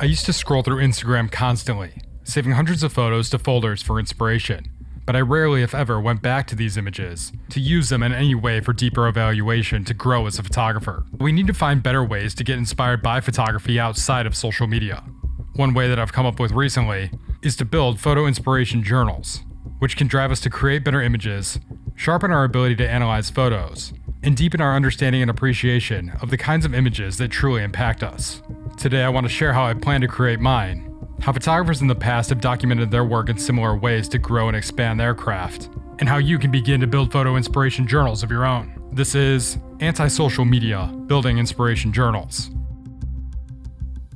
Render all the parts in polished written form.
I used to scroll through Instagram constantly, saving hundreds of photos to folders for inspiration, but I rarely if ever went back to these images to use them in any way for deeper evaluation to grow as a photographer. We need to find better ways to get inspired by photography outside of social media. One way that I've come up with recently is to build photo inspiration journals, which can drive us to create better images, sharpen our ability to analyze photos, and deepen our understanding and appreciation of the kinds of images that truly impact us. Today I want to share how I plan to create mine, how photographers in the past have documented their work in similar ways to grow and expand their craft, and how you can begin to build photo inspiration journals of your own. This is Anti-Social Media, Building Inspiration Journals.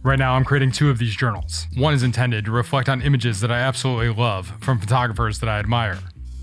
Right now I'm creating 2 of these journals. One is intended to reflect on images that I absolutely love from photographers that I admire.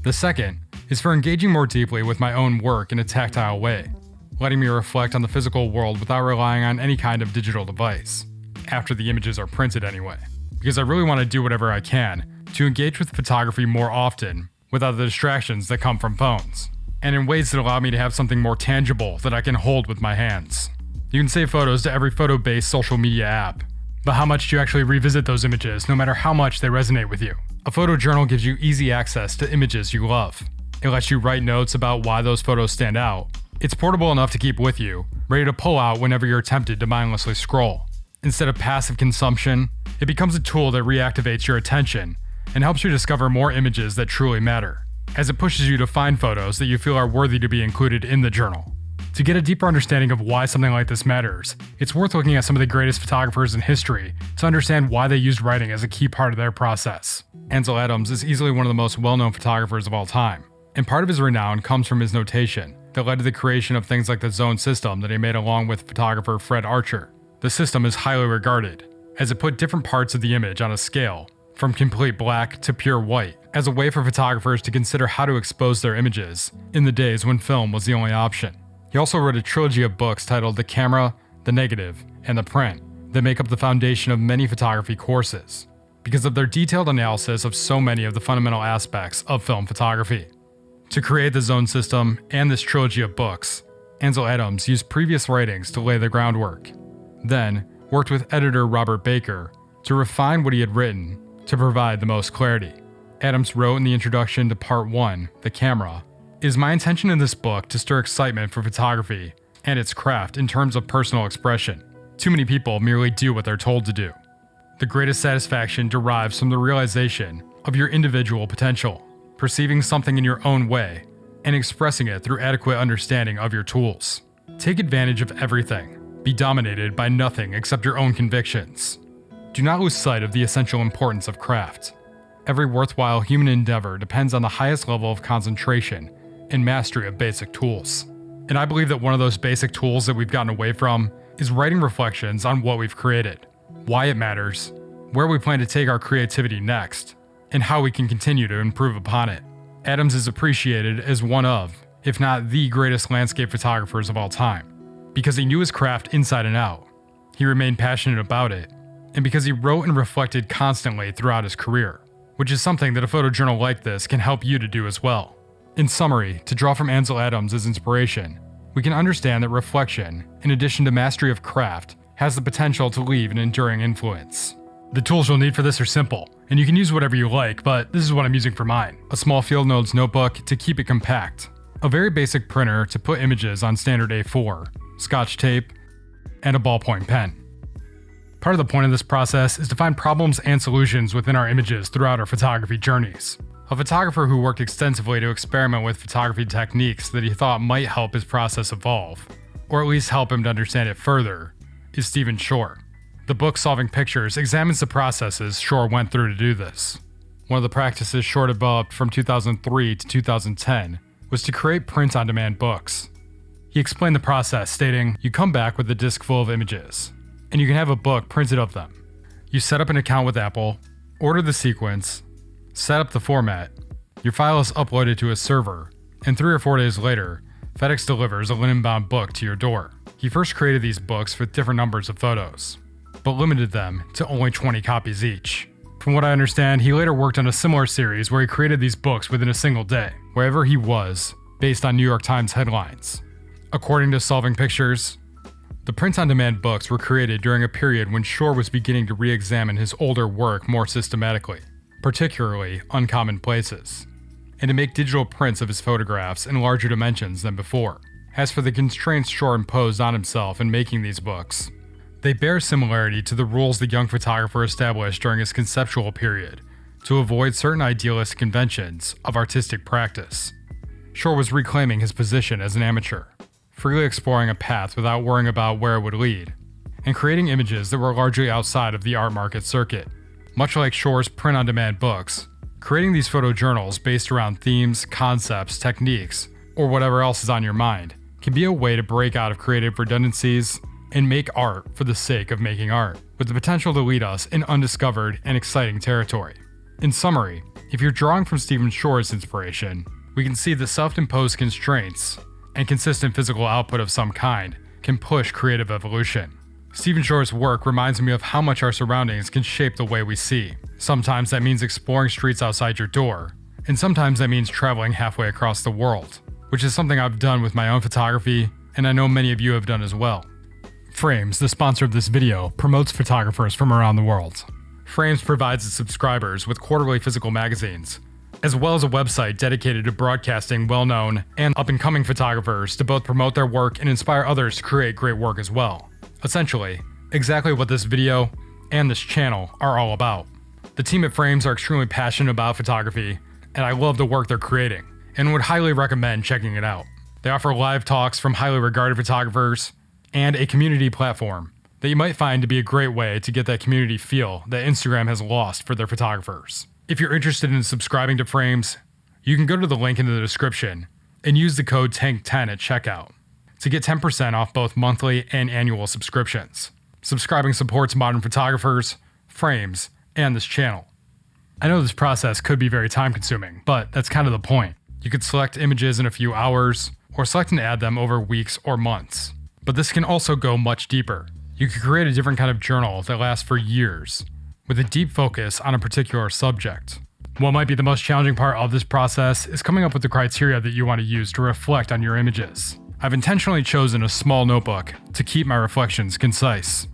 The second is for engaging more deeply with my own work in a tactile way, letting me reflect on the physical world without relying on any kind of digital device, after the images are printed anyway, because I really want to do whatever I can to engage with photography more often without the distractions that come from phones, and in ways that allow me to have something more tangible that I can hold with my hands. You can save photos to every photo-based social media app, but how much do you actually revisit those images no matter how much they resonate with you? A photo journal gives you easy access to images you love. It lets you write notes about why those photos stand out. It's portable enough to keep with you, ready to pull out whenever you're tempted to mindlessly scroll. Instead of passive consumption, it becomes a tool that reactivates your attention and helps you discover more images that truly matter, as it pushes you to find photos that you feel are worthy to be included in the journal. To get a deeper understanding of why something like this matters, it's worth looking at some of the greatest photographers in history to understand why they used writing as a key part of their process. Ansel is easily one of the most well-known photographers of all time, and part of his renown comes from his notation that led to the creation of things like the zone system that he made along with photographer Fred Archer. The system is highly regarded, as it put different parts of the image on a scale, from complete black to pure white, as a way for photographers to consider how to expose their images in the days when film was the only option. He also wrote a trilogy of books titled The Camera, The Negative, and The Print that make up the foundation of many photography courses, because of their detailed analysis of so many of the fundamental aspects of film photography. To create the zone system and this trilogy of books, Ansel used previous writings to lay the groundwork, then worked with editor Robert Baker to refine what he had written to provide the most clarity. Adams wrote in the introduction to Part 1, The Camera, "It is my intention in this book to stir excitement for photography and its craft in terms of personal expression. Too many people merely do what they're told to do. The greatest satisfaction derives from the realization of your individual potential, perceiving something in your own way, and expressing it through adequate understanding of your tools. Take advantage of everything. Be dominated by nothing except your own convictions. Do not lose sight of the essential importance of craft. Every worthwhile human endeavor depends on the highest level of concentration and mastery of basic tools." And I believe that one of those basic tools that we've gotten away from is writing reflections on what we've created, why it matters, where we plan to take our creativity next, and how we can continue to improve upon it. Adams is appreciated as one of, if not the greatest landscape photographers of all time, because he knew his craft inside and out, he remained passionate about it, and because he wrote and reflected constantly throughout his career, which is something that a photojournal like this can help you to do as well. In summary, to draw from Ansel as inspiration, we can understand that reflection, in addition to mastery of craft, has the potential to leave an enduring influence. The tools you'll need for this are simple, and you can use whatever you like, but this is what I'm using for mine. A small field notes notebook to keep it compact, a very basic printer to put images on standard A4, Scotch tape, and a ballpoint pen. Part of the point of this process is to find problems and solutions within our images throughout our photography journeys. A photographer who worked extensively to experiment with photography techniques that he thought might help his process evolve, or at least help him to understand it further, is Stephen Shore. The book Solving Pictures examines the processes Shore went through to do this. One of the practices Shore developed from 2003 to 2010 was to create print-on-demand books. He explained the process, stating, "You come back with a disk full of images, and you can have a book printed of them. You set up an account with Apple, order the sequence, set up the format, your file is uploaded to a server, and 3 or 4 days later, FedEx delivers a linen-bound book to your door." He first created these books with different numbers of photos, but limited them to only 20 copies each. From what I understand, he later worked on a similar series where he created these books within a single day, wherever he was, based on New York Times headlines. According to Solving Pictures, The print-on-demand books were created during a period when Shore was beginning to re-examine his older work more systematically, particularly Uncommon Places, and to make digital prints of his photographs in larger dimensions than before. As for the constraints Shore imposed on himself in making these books, they bear similarity to the rules the young photographer established during his conceptual period to avoid certain idealist conventions of artistic practice. Shore was reclaiming his position as an amateur, freely exploring a path without worrying about where it would lead, and creating images that were largely outside of the art market circuit. Much like Shore's print-on-demand books, creating these photojournals based around themes, concepts, techniques, or whatever else is on your mind can be a way to break out of creative redundancies and make art for the sake of making art, with the potential to lead us in undiscovered and exciting territory. In summary, if you're drawing from Stephen Shore's inspiration, we can see that self-imposed constraints and consistent physical output of some kind can push creative evolution. Stephen Shore's work reminds me of how much our surroundings can shape the way we see. Sometimes that means exploring streets outside your door, and sometimes that means traveling halfway across the world, which is something I've done with my own photography, and I know many of you have done as well. Frames, the sponsor of this video, promotes photographers from around the world. Frames provides its subscribers with quarterly physical magazines, as well as a website dedicated to broadcasting well-known and up-and-coming photographers to both promote their work and inspire others to create great work as well. Essentially, exactly what this video and this channel are all about. The team at Frames are extremely passionate about photography, and I love the work they're creating, and would highly recommend checking it out. They offer live talks from highly regarded photographers, and a community platform that you might find to be a great way to get that community feel that Instagram has lost for their photographers. If you're interested in subscribing to Frames, you can go to the link in the description and use the code TANK10 at checkout to get 10% off both monthly and annual subscriptions. Subscribing supports modern photographers, Frames, and this channel. I know this process could be very time consuming, but that's kind of the point. You could select images in a few hours, or select and add them over weeks or months. But this can also go much deeper. You could create a different kind of journal that lasts for years, with a deep focus on a particular subject. What might be the most challenging part of this process is coming up with the criteria that you want to use to reflect on your images. I've intentionally chosen a small notebook to keep my reflections concise.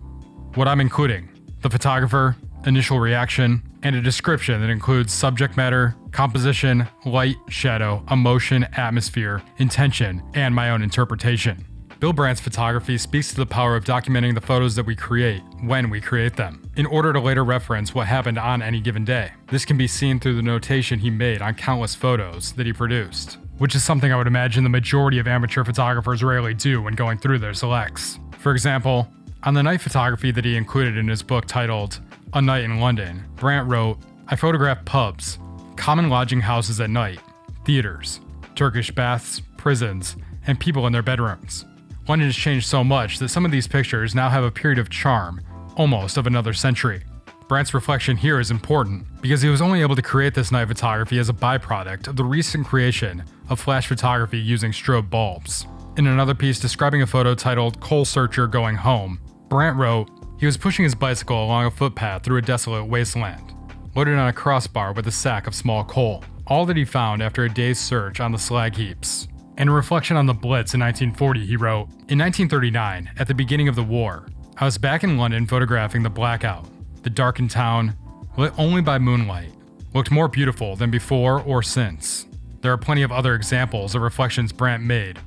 What I'm including: the photographer, initial reaction, and a description that includes subject matter, composition, light, shadow, emotion, atmosphere, intention, and my own interpretation. Bill Brandt's photography speaks to the power of documenting the photos that we create when we create them, in order to later reference what happened on any given day. This can be seen through the notation he made on countless photos that he produced, which is something I would imagine the majority of amateur photographers rarely do when going through their selects. For example, on the night photography that he included in his book titled A Night in London, Brandt wrote, "I photographed pubs, common lodging houses at night, theaters, Turkish baths, prisons, and people in their bedrooms. London has changed so much that some of these pictures now have a period of charm, almost of another century." Brandt's reflection here is important because he was only able to create this night photography as a byproduct of the recent creation of flash photography using strobe bulbs. In another piece describing a photo titled "Coal Searcher Going Home," Brandt wrote, "He was pushing his bicycle along a footpath through a desolate wasteland, loaded on a crossbar with a sack of small coal, all that he found after a day's search on the slag heaps." In a reflection on the Blitz in 1940, he wrote, "In 1939, at the beginning of the war, I was back in London photographing the blackout. The darkened town, lit only by moonlight, looked more beautiful than before or since." There are plenty of other examples of reflections Brandt made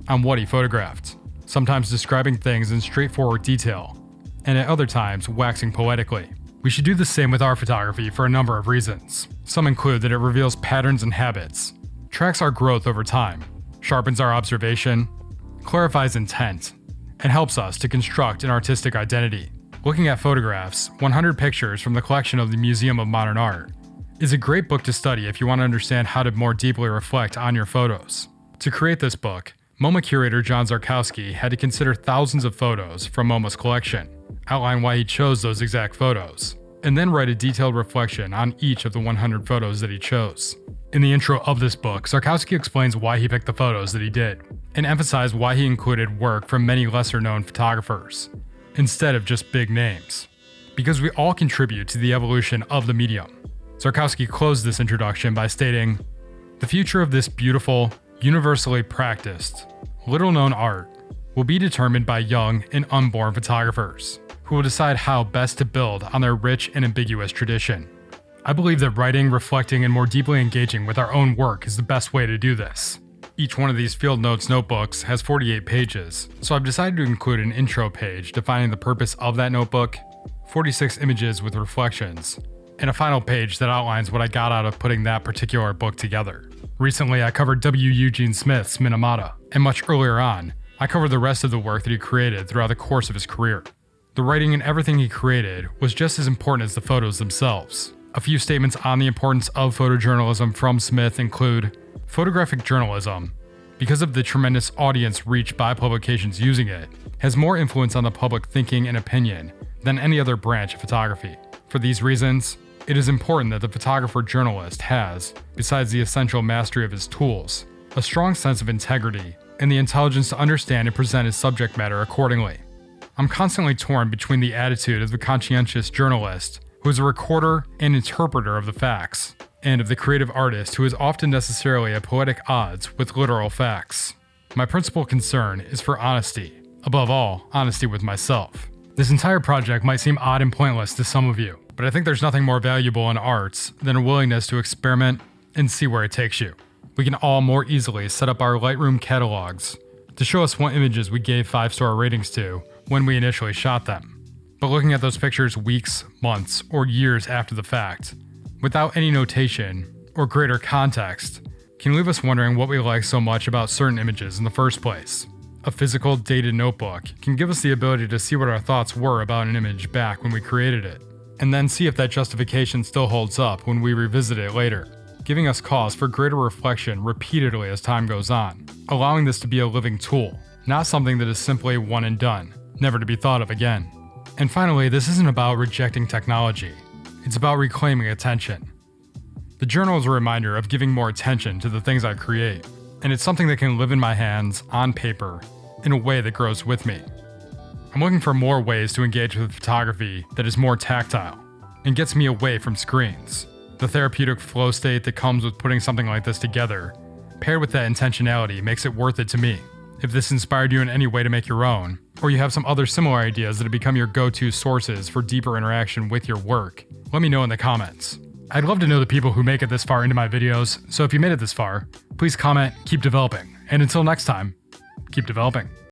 on what he photographed, sometimes describing things in straightforward detail, and at other times waxing poetically. We should do the same with our photography for a number of reasons. Some include that it reveals patterns and habits, tracks our growth over time, sharpens our observation, clarifies intent, and helps us to construct an artistic identity. Looking at photographs, 100 pictures from the collection of the Museum of Modern Art, is a great book to study if you want to understand how to more deeply reflect on your photos. To create this book, MoMA curator John Szarkowski had to consider thousands of photos from MoMA's collection, outline why he chose those exact photos, and then write a detailed reflection on each of the 100 photos that he chose. In the intro of this book, Szarkowski explains why he picked the photos that he did, and emphasized why he included work from many lesser-known photographers, instead of just big names. Because we all contribute to the evolution of the medium. Szarkowski closed this introduction by stating, "The future of this beautiful, universally practiced, little-known art will be determined by young and unborn photographers, who will decide how best to build on their rich and ambiguous tradition. I believe that writing, reflecting, and more deeply engaging with our own work is the best way to do this. Each one of these field notes notebooks has 48 pages, so I've decided to include an intro page defining the purpose of that notebook, 46 images with reflections, and a final page that outlines what I got out of putting that particular book together. Recently, I covered Eugene Smith's Minamata, and much earlier on, I covered the rest of the work that he created throughout the course of his career. The writing and everything he created was just as important as the photos themselves. A few statements on the importance of photojournalism from Smith include: photographic journalism, because of the tremendous audience reached by publications using it, has more influence on the public thinking and opinion than any other branch of photography. For these reasons, it is important that the photographer-journalist has, besides the essential mastery of his tools, a strong sense of integrity and the intelligence to understand and present his subject matter accordingly. I'm constantly torn between the attitude of the conscientious journalist, who is a recorder and interpreter of the facts, and of the creative artist who is often necessarily at poetic odds with literal facts. My principal concern is for honesty, above all, honesty with myself. This entire project might seem odd and pointless to some of you, but I think there's nothing more valuable in arts than a willingness to experiment and see where it takes you. We can all more easily set up our Lightroom catalogs to show us what images we gave 5-star ratings to when we initially shot them. But looking at those pictures weeks, months, or years after the fact, without any notation or greater context, can leave us wondering what we like so much about certain images in the first place. A physical, dated notebook can give us the ability to see what our thoughts were about an image back when we created it, and then see if that justification still holds up when we revisit it later, giving us cause for greater reflection repeatedly as time goes on, allowing this to be a living tool, not something that is simply one and done, never to be thought of again. And finally, this isn't about rejecting technology. It's about reclaiming attention. The journal is a reminder of giving more attention to the things I create, and it's something that can live in my hands, on paper, in a way that grows with me. I'm looking for more ways to engage with photography that is more tactile, and gets me away from screens. The therapeutic flow state that comes with putting something like this together, paired with that intentionality, makes it worth it to me. If this inspired you in any way to make your own, or you have some other similar ideas that have become your go-to sources for deeper interaction with your work, let me know in the comments. I'd love to know the people who make it this far into my videos, so if you made it this far, please comment, keep developing, and until next time, keep developing.